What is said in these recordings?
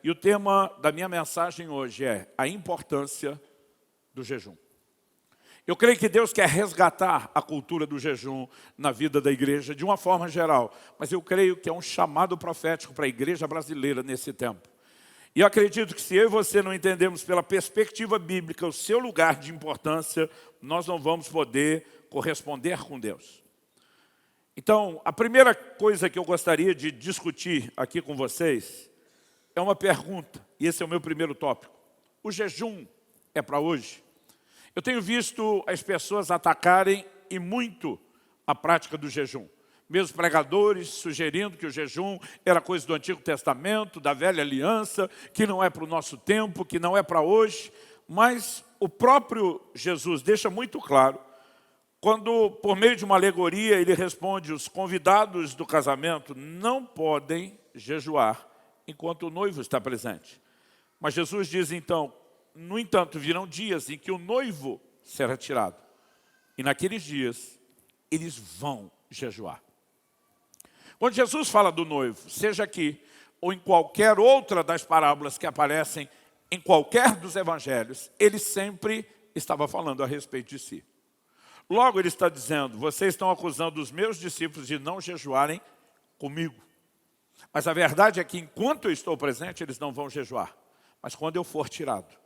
E o tema da minha mensagem hoje é a importância do jejum. Eu creio que Deus quer resgatar a cultura do jejum na vida da igreja de uma forma geral, mas eu creio que é um chamado profético para a igreja brasileira nesse tempo. E eu acredito que se eu e você não entendermos pela perspectiva bíblica o seu lugar de importância, nós não vamos poder corresponder com Deus. Então, a primeira coisa que eu gostaria de discutir aqui com vocês é uma pergunta, e esse é o meu primeiro tópico. O jejum é para hoje? Eu tenho visto as pessoas atacarem e muito a prática do jejum. Mesmo pregadores sugerindo que o jejum era coisa do Antigo Testamento, da Velha Aliança, que não é para o nosso tempo, que não é para hoje. Mas o próprio Jesus deixa muito claro, quando por meio de uma alegoria ele responde: os convidados do casamento não podem jejuar enquanto o noivo está presente. Mas Jesus diz então: no entanto, virão dias em que o noivo será tirado. E naqueles dias, eles vão jejuar. Quando Jesus fala do noivo, seja aqui ou em qualquer outra das parábolas que aparecem em qualquer dos evangelhos, ele sempre estava falando a respeito de si. Logo ele está dizendo: vocês estão acusando os meus discípulos de não jejuarem comigo. Mas a verdade é que enquanto eu estou presente, eles não vão jejuar. Mas quando eu for tirado.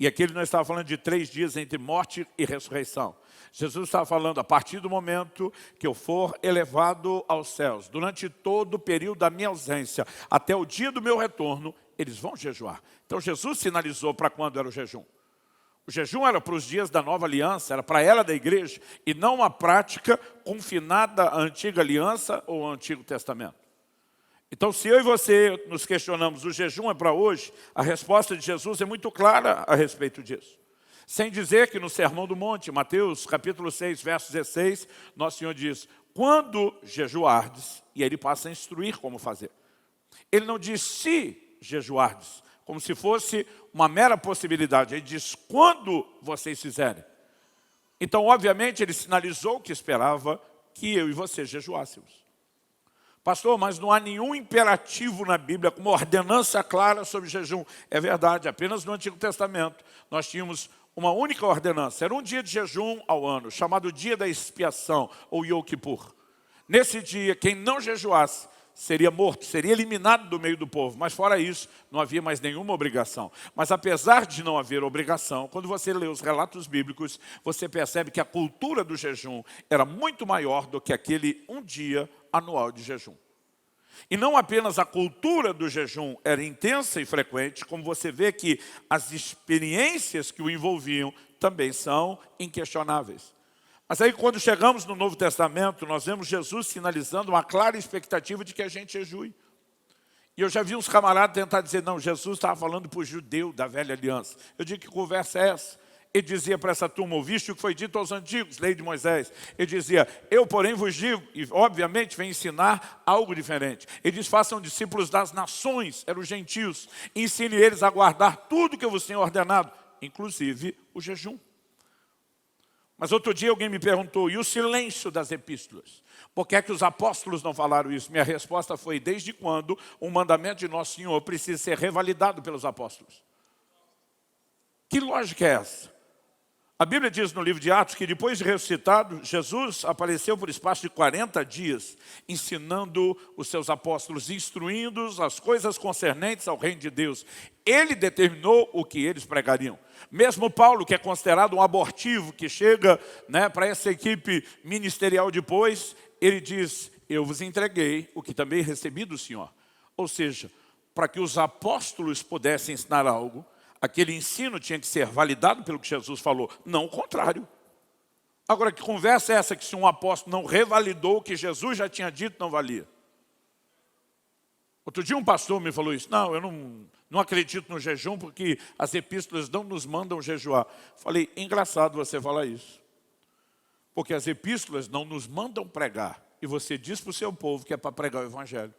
E aqui ele não estava falando de 3 dias entre morte e ressurreição. Jesus estava falando a partir do momento que eu for elevado aos céus. Durante todo o período da minha ausência, até o dia do meu retorno, eles vão jejuar. Então Jesus sinalizou para quando era o jejum. O jejum era para os dias da nova aliança, era para a era da igreja, e não uma prática confinada à antiga aliança ou ao Antigo Testamento. Então, se eu e você nos questionamos, o jejum é para hoje, a resposta de Jesus é muito clara a respeito disso. Sem dizer que no Sermão do Monte, Mateus capítulo 6, verso 16, Nosso Senhor diz: quando jejuardes, e aí ele passa a instruir como fazer. Ele não diz se jejuardes, como se fosse uma mera possibilidade. Ele diz quando vocês fizerem. Então, obviamente, ele sinalizou que esperava que eu e você jejuássemos. Pastor, mas não há nenhum imperativo na Bíblia com uma ordenança clara sobre jejum. É verdade, apenas no Antigo Testamento nós tínhamos uma única ordenança. Era um dia de jejum ao ano, chamado dia da expiação, ou Yom Kippur. Nesse dia, quem não jejuasse seria morto, seria eliminado do meio do povo. Mas fora isso, não havia mais nenhuma obrigação. Mas apesar de não haver obrigação, quando você lê os relatos bíblicos, você percebe que a cultura do jejum era muito maior do que aquele um dia anual de jejum. E não apenas a cultura do jejum era intensa e frequente, como você vê que as experiências que o envolviam também são inquestionáveis. Mas aí quando chegamos no Novo Testamento, nós vemos Jesus sinalizando uma clara expectativa de que a gente jejue. E eu já vi uns camaradas tentar dizer: não, Jesus estava falando para o judeu da velha aliança. Eu digo: que conversa é essa? Ele dizia para essa turma: ouviste o que foi dito aos antigos, lei de Moisés. Ele dizia: eu porém vos digo, e obviamente vem ensinar algo diferente. Ele diz: façam discípulos das nações, eram os gentios, ensine eles a guardar tudo que eu vos tenho ordenado, inclusive o jejum. Mas outro dia alguém me perguntou: e o silêncio das epístolas? Por que é que os apóstolos não falaram isso? Minha resposta foi: desde quando um mandamento de Nosso Senhor precisa ser revalidado pelos apóstolos? Que lógica é essa? A Bíblia diz no livro de Atos que depois de ressuscitado, Jesus apareceu por espaço de 40 dias, ensinando os seus apóstolos, instruindo-os as coisas concernentes ao reino de Deus. Ele determinou o que eles pregariam. Mesmo Paulo, que é considerado um abortivo, que chega para essa equipe ministerial depois, ele diz: eu vos entreguei o que também recebi do Senhor. Ou seja, para que os apóstolos pudessem ensinar algo, aquele ensino tinha que ser validado pelo que Jesus falou, não o contrário. Agora, que conversa é essa que se um apóstolo não revalidou o que Jesus já tinha dito, não valia? Outro dia um pastor me falou isso: não, eu não acredito no jejum porque as epístolas não nos mandam jejuar. Falei: engraçado você falar isso. Porque as epístolas não nos mandam pregar. E você diz para o seu povo que é para pregar o evangelho.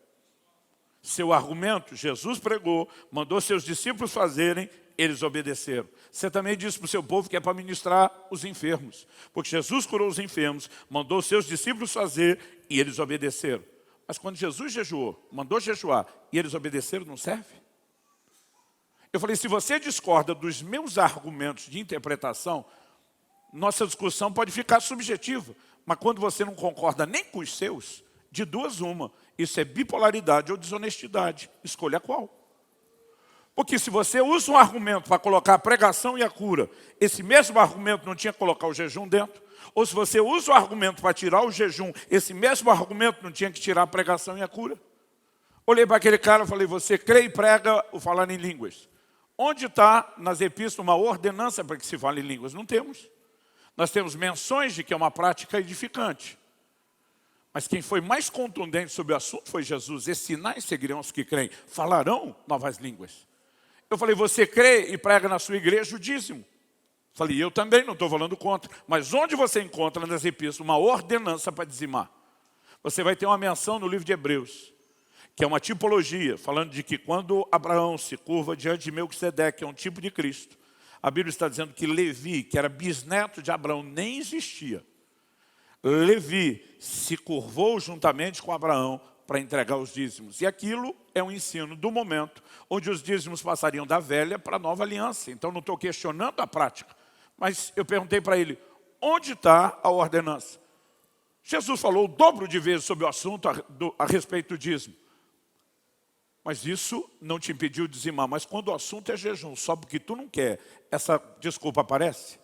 Seu argumento: Jesus pregou, mandou seus discípulos fazerem, eles obedeceram. Você também disse para o seu povo que é para ministrar os enfermos. Porque Jesus curou os enfermos, mandou seus discípulos fazer e eles obedeceram. Mas quando Jesus jejuou, mandou jejuar e eles obedeceram, não serve? Eu falei, se você discorda dos meus argumentos de interpretação, nossa discussão pode ficar subjetiva. Mas quando você não concorda nem com os seus, de duas uma. Isso é bipolaridade ou desonestidade. Escolha qual. Porque se você usa um argumento para colocar a pregação e a cura, esse mesmo argumento não tinha que colocar o jejum dentro. Ou se você usa o argumento para tirar o jejum, esse mesmo argumento não tinha que tirar a pregação e a cura. Olhei para aquele cara e falei, você crê e prega o falar em línguas. Onde está nas epístolas uma ordenança para que se fale em línguas? Não temos. Nós temos menções de que é uma prática edificante. Mas quem foi mais contundente sobre o assunto foi Jesus. Esses sinais seguirão os que creem. Falarão novas línguas. Eu falei, você crê e prega na sua igreja o dízimo? Falei, eu também, não estou falando contra. Mas onde você encontra nas epístolas uma ordenança para dizimar? Você vai ter uma menção no livro de Hebreus, que é uma tipologia, falando de que quando Abraão se curva diante de Melquisedeque, que é um tipo de Cristo, a Bíblia está dizendo que Levi, que era bisneto de Abraão, nem existia. Levi se curvou juntamente com Abraão para entregar os dízimos. E aquilo é um ensino do momento onde os dízimos passariam da velha para a nova aliança. Então não estou questionando a prática. Mas eu perguntei para ele, onde está a ordenança? Jesus falou o dobro de vezes sobre o assunto a respeito do dízimo. Mas isso não te impediu de dizimar. Mas quando o assunto é jejum, só porque tu não quer, essa desculpa aparece?